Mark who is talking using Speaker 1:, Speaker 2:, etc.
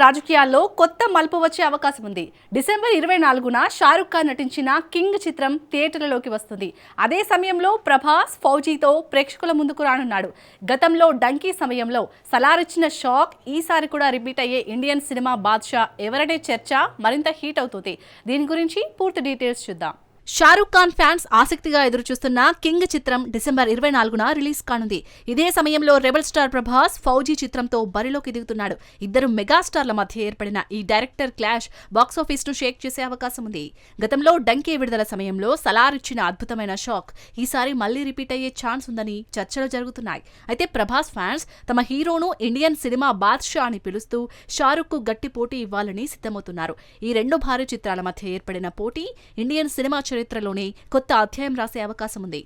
Speaker 1: రాజకీయాల్లో కొత్త మలుపు వచ్చే అవకాశం ఉంది. డిసెంబర్ 24న షారుఖ్ ఖాన్ నటించిన కింగ్ చిత్రం థియేటర్లలోకి వస్తుంది. అదే సమయంలో ప్రభాస్ ఫౌజీతో ప్రేక్షకుల ముందుకు రానున్నాడు. గతంలో డంకీ సమయంలో సలారిచ్చిన షాక్ ఈసారి కూడా రిపీట్ అయ్యే ఇండియన్ సినిమా బాద్షా ఎవరనే చర్చ మరింత హీట్ అవుతుంది. దీని గురించి పూర్తి డీటెయిల్స్ చూద్దాం. షారుఖ్ ఖాన్ ఫ్యాన్స్ ఆసక్తిగా ఎదురుచూస్తున్న కింగ్ చిత్రం డిసెంబర్ 24న రిలీజ్ కానుంది. ఇదే సమయంలో రెబల్ స్టార్ ప్రభాస్ ఫౌజీ చిత్రంతో బరిలోకి దిగుతున్నాడు. ఇద్దరు మెగాస్టార్ల మధ్య ఏర్పడిన ఈ డైరెక్టర్ క్లాష్ బాక్సాఫీస్ ను షేక్ చేసే అవకాశం ఉంది. గతంలో డంకీ విడుదల సమయంలో సలార్ ఇచ్చిన అద్భుతమైన షాక్ ఈసారి మళ్లీ రిపీట్ అయ్యే ఛాన్స్ ఉందని చర్చలు జరుగుతున్నాయి. అయితే ప్రభాస్ ఫ్యాన్స్ తమ హీరోను ఇండియన్ సినిమా బాద్షా అని పిలుస్తూ షారుఖ్ కు గట్టి పోటీ ఇవ్వాలని సిద్ధమవుతున్నారు. ఈ రెండు భారీ చిత్రాల మధ్య ఏర్పడిన పోటీ ఇండియన్ సినిమా చరిత్రలోనే కొత్త అధ్యాయం రాసే అవకాశం ఉంది.